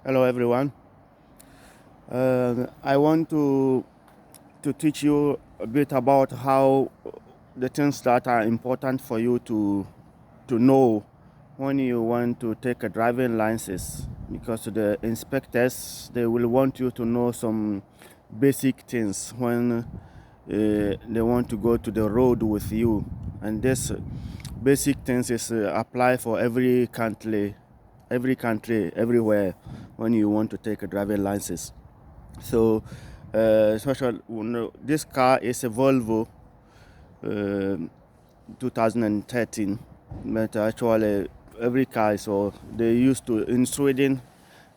Hello everyone. I want to teach you a bit about how the things that are important for you to know when you want to take a driving license, because the inspectors, they will want you to know some basic things when they want to go to the road with you. And this basic things is apply for every country everywhere when you want to take a driving license. So this car is a Volvo uh, 2013, but actually every car, so they used to in Sweden,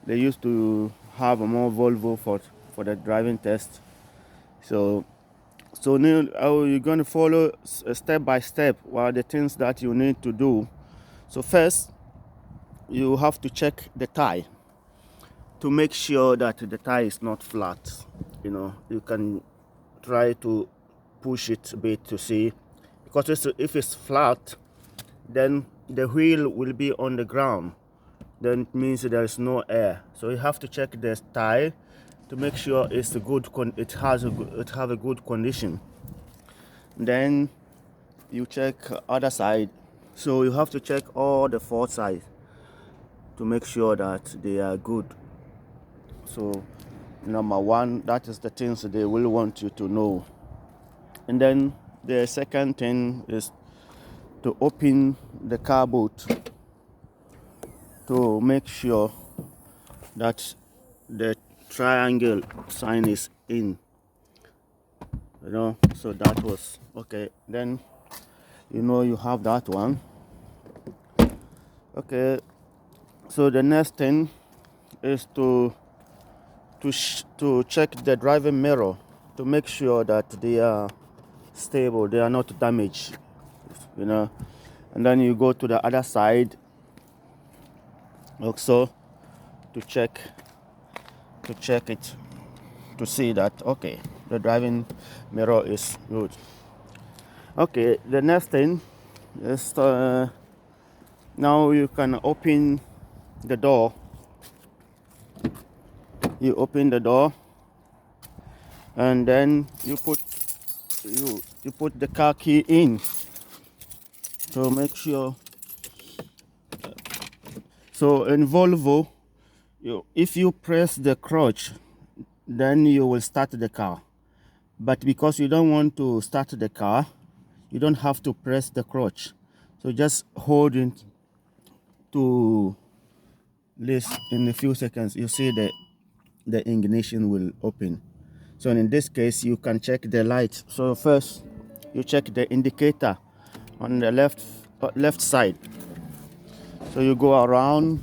they used to have a more Volvo for the driving test. So so now you're going to follow step by step what are the things that you need to do. So first, you have to check the tire to make sure that the tire is not flat. You can try to push it a bit to see, because if it's flat, then the wheel will be on the ground. Then it means there is no air. So you have to check the tire to make sure it's a good it have a good condition. Then you check other side. So you have to check all the four sides to make sure that they are good. So number one, that is the things they will want you to know. And then the second thing is to open the car boot to make sure that the triangle sign is in. So that was okay. Then you have that one. Okay, so the next thing is to check the driving mirror to make sure that they are stable, they are not damaged. And then you go to the other side also to check it, to see that okay, the driving mirror is good. Okay, the next thing is now you can open the door. You open the door, and then you put the car key in to make sure. So in Volvo, if you press the clutch, then you will start the car. But because you don't want to start the car, you don't have to press the clutch. So just hold it to this. In a few seconds, you see the ignition will open. So in this case, you can check the light. So first, you check the indicator on the left side. So you go around.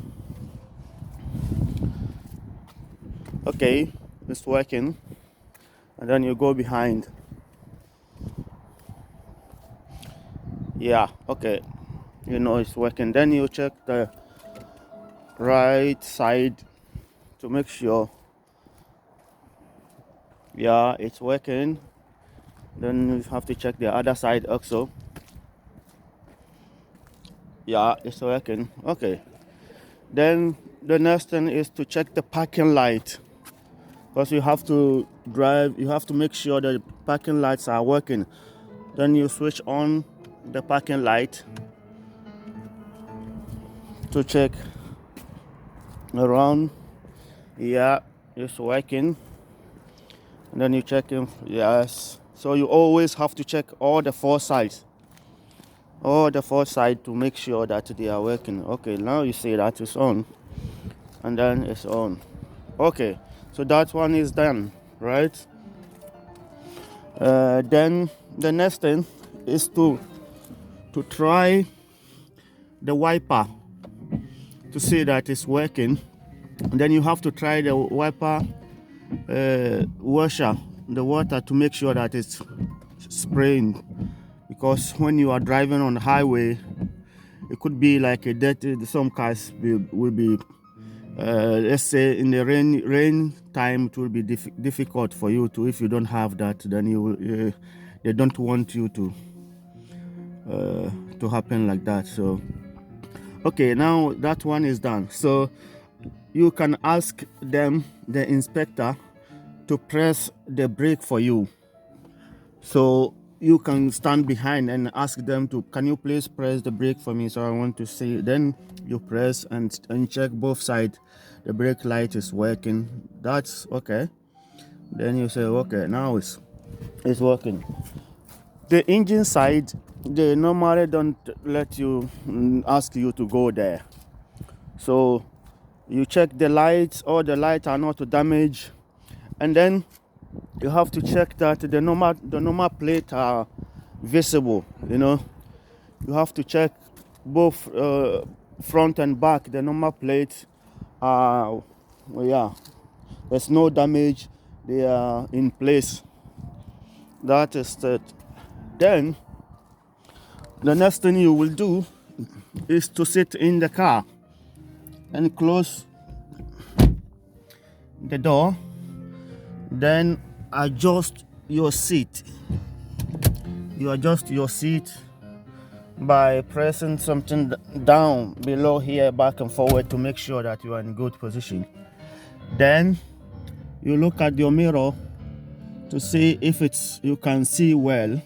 Okay, it's working. And then you go behind. Yeah, okay, it's working. Then you check the right side to make sure. Yeah, it's working. Then you have to check the other side also. Yeah, it's working. Okay, then the next thing is to check the parking light, because you have to make sure the parking lights are working. Then you switch on the parking light to check around. Yeah, it's working. And then you check him. Yes. So you always have to check all the four sides to make sure that they are working. Okay, now you see that it's on, and then it's on. Okay, so that one is done, right? Then the next thing is to try the wiper to see that it's working. And then you have to try the wiper washer, the water, to make sure that it's spraying, because when you are driving on the highway, it could be like a dirty. Some cars will be let's say in the rain time, it will be difficult for you to, if you don't have that, then they don't want you to happen like that. So okay, now that one is done. So you can ask them, the inspector, to press the brake for you. So you can stand behind and ask them to, can you please press the brake for me, so I want to see. Then you press and check both sides, the brake light is working. That's okay. Then you say, okay, now it's working. The engine side, they normally don't let you ask you to go there. So you check the lights, all the lights are not damaged, and then you have to check that the normal plate are visible. You have to check both front and back, the normal plate are, well, yeah, there's no damage, they are in place. That is that. Then the next thing you will do is to sit in the car and close the door, then adjust your seat. You adjust your seat by pressing something down below here, back and forward, to make sure that you are in good position. Then you look at your mirror to see if you can see well.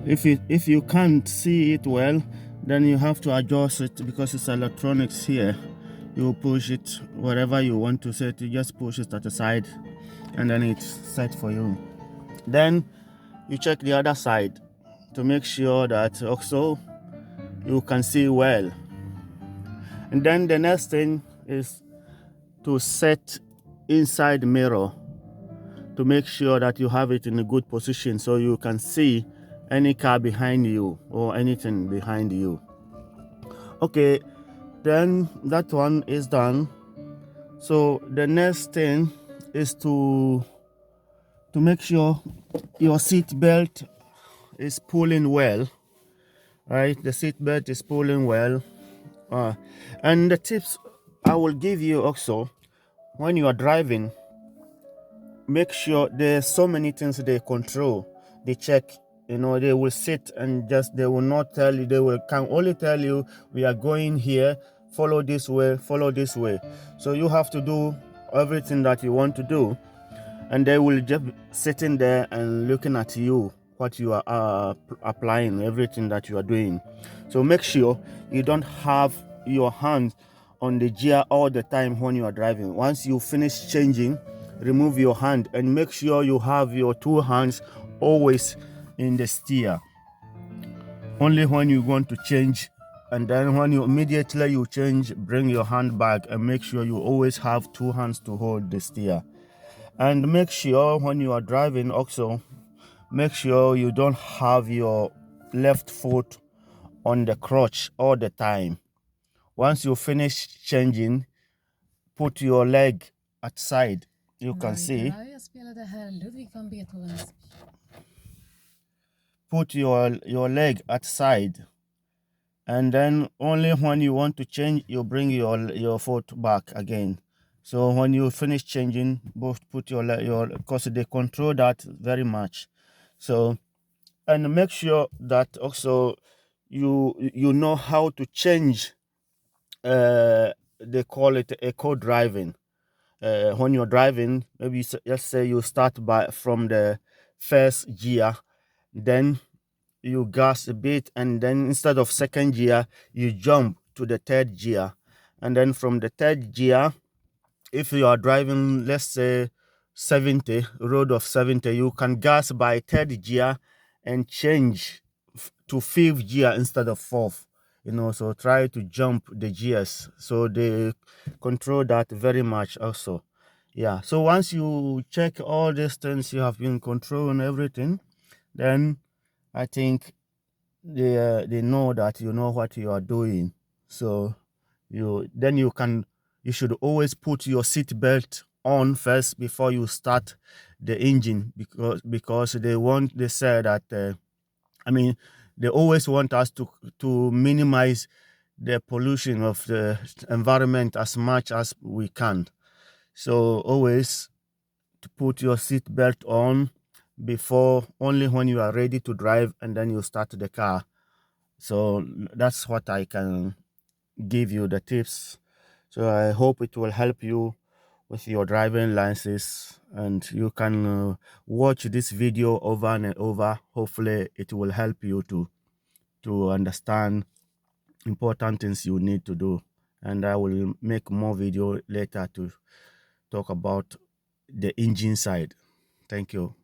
If you can't see it well, then you have to adjust it, because it's electronics here. You push it wherever you want to set, you just push it at the side and then it's set for you. Then you check the other side to make sure that also you can see well. And then the next thing is to set inside the mirror to make sure that you have it in a good position, so you can see any car behind you or anything behind you. Okay, then that one is done. So the next thing is to make sure your seat belt is pulling well, right? The seat belt is pulling well. And the tips I will give you also, when you are driving, make sure there's so many things they control, they check. They will sit and they will not tell you, they can only tell you, we are going here, follow this way. So you have to do everything that you want to do, and they will just sitting there and looking at you, what you are applying, everything that you are doing. So make sure you don't have your hands on the gear all the time when you are driving. Once you finish changing, remove your hand and make sure you have your two hands always in the steer. Only when you want to change, and then when you immediately you change, bring your hand back and make sure you always have two hands to hold the steer. And make sure when you are driving also, make sure you don't have your left foot on the crutch all the time. Once you finish changing, put your leg outside. You can see. Put your leg outside, and then only when you want to change, you bring your foot back again. So when you finish changing, both put your because they control that very much. So, and make sure that also you know how to change. They call it eco driving. When you're driving, maybe let's say you start from the first gear, then you gas a bit, and then instead of second gear, you jump to the third gear, and then from the third gear, if you are driving, let's say 70, road of 70, you can gas by third gear and change to fifth gear instead of fourth. So try to jump the gears, so they control that very much also. Yeah, so once you check all these things, you have been controlling everything, then I think they know that you know what you are doing. So you should always put your seat belt on first before you start the engine, because they say that they always want us to minimize the pollution of the environment as much as we can. So always to put your seat belt on before, only when you are ready to drive, and then you start the car. So that's what I can give you the tips. So I hope it will help you with your driving license, and you can watch this video over and over. Hopefully it will help you to understand important things you need to do. And I will make more video later to talk about the engine side. Thank you.